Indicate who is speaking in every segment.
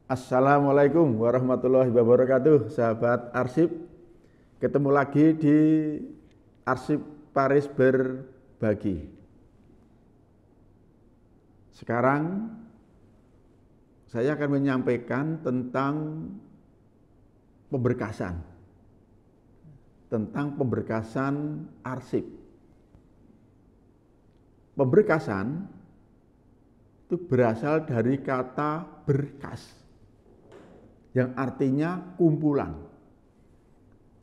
Speaker 1: Assalamualaikum warahmatullahi wabarakatuh, sahabat arsip. Ketemu lagi di Arsip Paris Berbagi. Sekarang saya akan menyampaikan tentang pemberkasan. Tentang pemberkasan arsip. Pemberkasan itu berasal dari kata berkas, yang artinya kumpulan.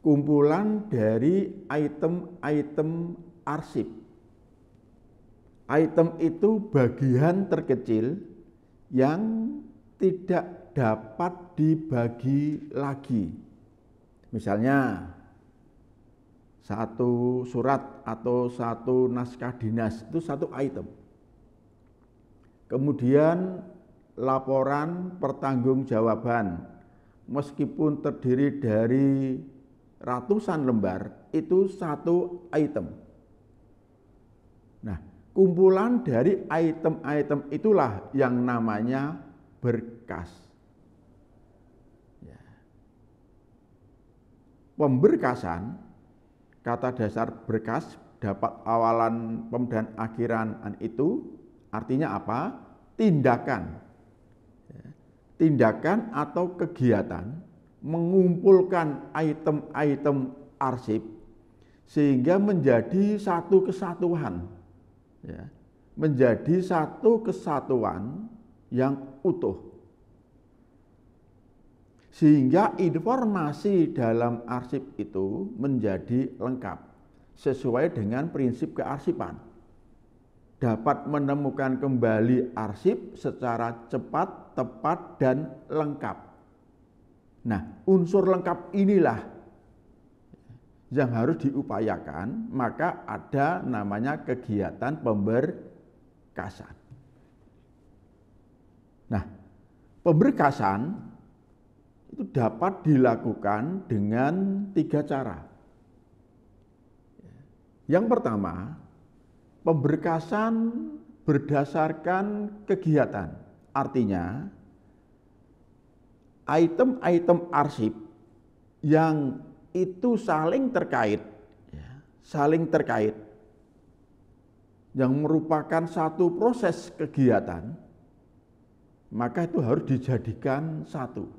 Speaker 1: Kumpulan dari item-item arsip. Item itu bagian terkecil yang tidak dapat dibagi lagi. Misalnya, satu surat atau satu naskah dinas itu satu item. Kemudian laporan pertanggungjawaban, meskipun terdiri dari ratusan lembar, itu satu item. Nah, kumpulan dari item-item itulah yang namanya berkas. Pemberkasan, kata dasar berkas dapat awalan pem dan akhiran itu artinya apa? Tindakan. Tindakan atau kegiatan mengumpulkan item-item arsip sehingga menjadi satu kesatuan, menjadi satu kesatuan yang utuh, sehingga informasi dalam arsip itu menjadi lengkap sesuai dengan prinsip kearsipan, dapat menemukan kembali arsip secara cepat, tepat, dan lengkap. Nah, unsur lengkap inilah yang harus diupayakan, maka ada namanya kegiatan pemberkasan. Nah, pemberkasan itu dapat dilakukan dengan 3 cara. Yang pertama, pemberkasan berdasarkan kegiatan, artinya item-item arsip yang itu saling terkait, yang merupakan satu proses kegiatan, maka itu harus dijadikan satu.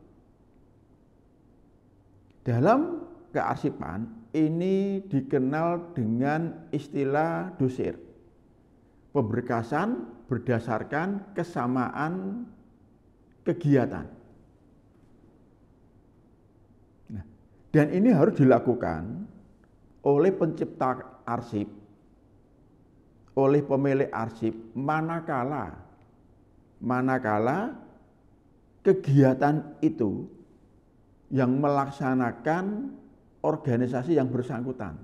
Speaker 1: Dalam kearsipan ini dikenal dengan istilah dosir. Pemberkasan berdasarkan kesamaan kegiatan. Nah, dan ini harus dilakukan oleh pencipta arsip, oleh pemilik arsip, manakala kegiatan itu yang melaksanakan organisasi yang bersangkutan,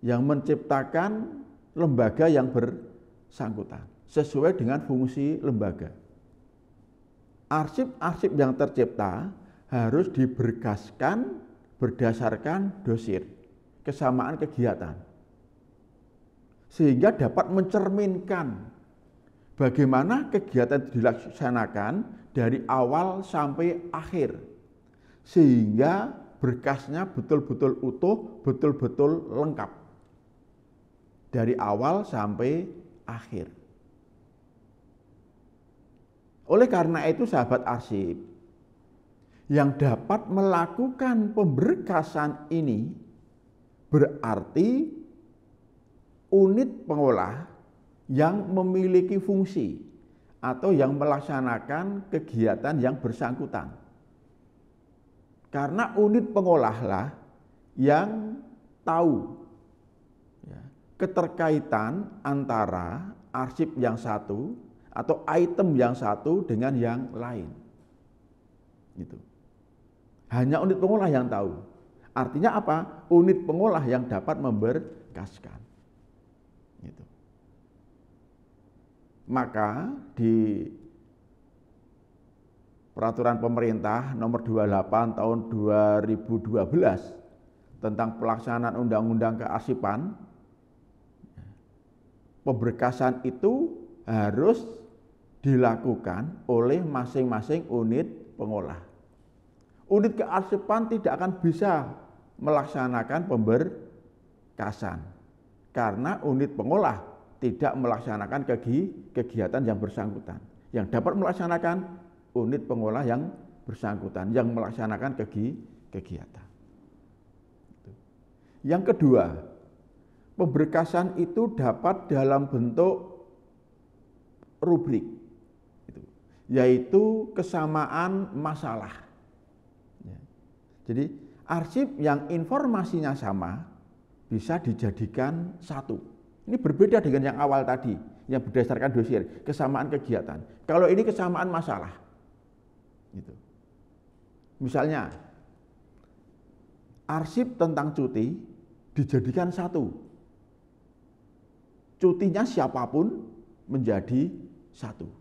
Speaker 1: yang menciptakan lembaga yang bersangkutan sesuai dengan fungsi lembaga. Arsip-arsip yang tercipta harus diberkaskan berdasarkan dosir, kesamaan kegiatan, sehingga dapat mencerminkan bagaimana kegiatan dilaksanakan dari awal sampai akhir, sehingga berkasnya betul-betul utuh, betul-betul lengkap dari awal sampai akhir. Oleh karena itu, sahabat arsip, yang dapat melakukan pemberkasan ini berarti unit pengolah yang memiliki fungsi atau yang melaksanakan kegiatan yang bersangkutan. Karena unit pengolahlah yang tahu keterkaitan antara arsip yang satu atau item yang satu dengan yang lain. Gitu. Hanya unit pengolah yang tahu. Artinya apa? Unit pengolah yang dapat memberkaskan. Gitu. Maka di Peraturan Pemerintah Nomor 28 Tahun 2012 tentang pelaksanaan Undang-Undang Kearsipan, pemberkasan itu harus dilakukan oleh masing-masing unit pengolah. Unit kearsipan tidak akan bisa melaksanakan pemberkasan karena unit pengolah tidak melaksanakan kegiatan yang bersangkutan. Yang dapat melaksanakan unit pengolah yang bersangkutan, yang melaksanakan kegiatan. Yang kedua, pemberkasan itu dapat dalam bentuk rubrik, yaitu kesamaan masalah. Jadi arsip yang informasinya sama bisa dijadikan satu. Ini berbeda dengan yang awal tadi, yang berdasarkan dosir, kesamaan kegiatan. Kalau ini kesamaan masalah. Gitu. Misalnya, arsip tentang cuti dijadikan satu. Cutinya siapapun menjadi satu.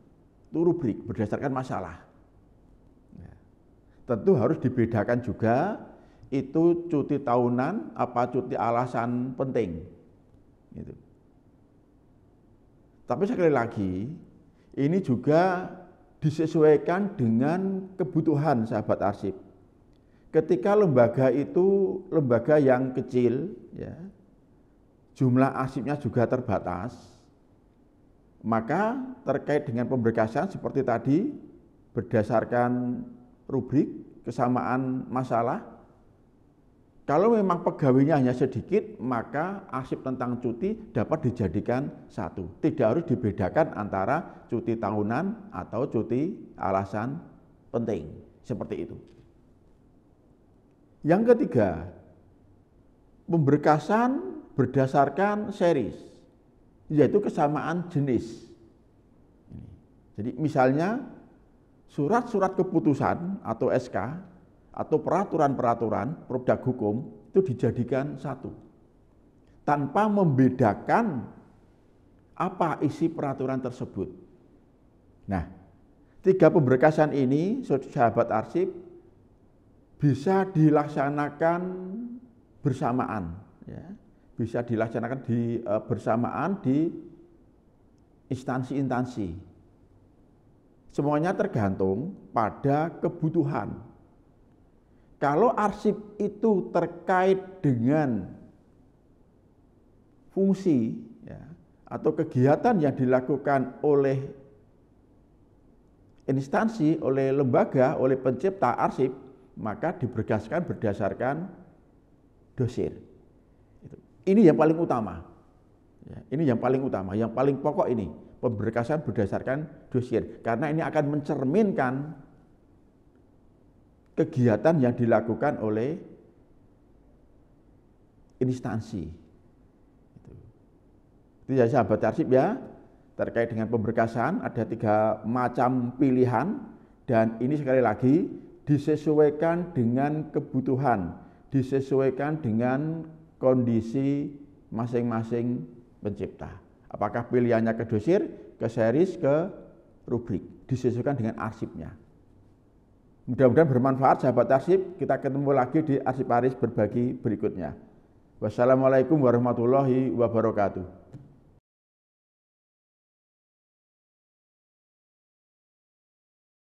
Speaker 1: Itu rubrik berdasarkan masalah. Tentu harus dibedakan juga itu cuti tahunan apa cuti alasan penting. Gitu. Tapi sekali lagi, ini juga disesuaikan dengan kebutuhan sahabat arsip. Ketika lembaga itu lembaga yang kecil, ya, jumlah arsipnya juga terbatas, maka terkait dengan pemberkasan seperti tadi, berdasarkan rubrik kesamaan masalah, kalau memang pegawainya hanya sedikit, maka arsip tentang cuti dapat dijadikan satu. Tidak harus dibedakan antara cuti tahunan atau cuti alasan penting. Seperti itu. Yang ketiga, pemberkasan berdasarkan series, yaitu kesamaan jenis. Jadi misalnya surat-surat keputusan atau SK atau peraturan-peraturan produk hukum itu dijadikan satu tanpa membedakan apa isi peraturan tersebut. Nah, tiga pemberkasan ini, sahabat arsip, bisa dilaksanakan bersamaan, ya. Bisa dilaksanakan bersamaan di instansi-instansi. Semuanya tergantung pada kebutuhan. Kalau arsip itu terkait dengan fungsi, ya, atau kegiatan yang dilakukan oleh instansi, oleh lembaga, oleh pencipta arsip, maka diberkaskan berdasarkan dosir. Ini yang paling utama. Ya, ini yang paling utama, yang paling pokok ini, pemberkasan berdasarkan dosir. Karena ini akan mencerminkan kegiatan yang dilakukan oleh instansi. Itu ya sahabat arsip ya, terkait dengan pemberkasan ada 3 macam pilihan dan ini sekali lagi disesuaikan dengan kebutuhan, disesuaikan dengan kondisi masing-masing pencipta. Apakah pilihannya ke dosir, ke series, ke rubrik, disesuaikan dengan arsipnya. Mudah-mudahan bermanfaat sahabat arsip. Kita ketemu lagi di arsip aris berbagi berikutnya. Wassalamualaikum warahmatullahi wabarakatuh.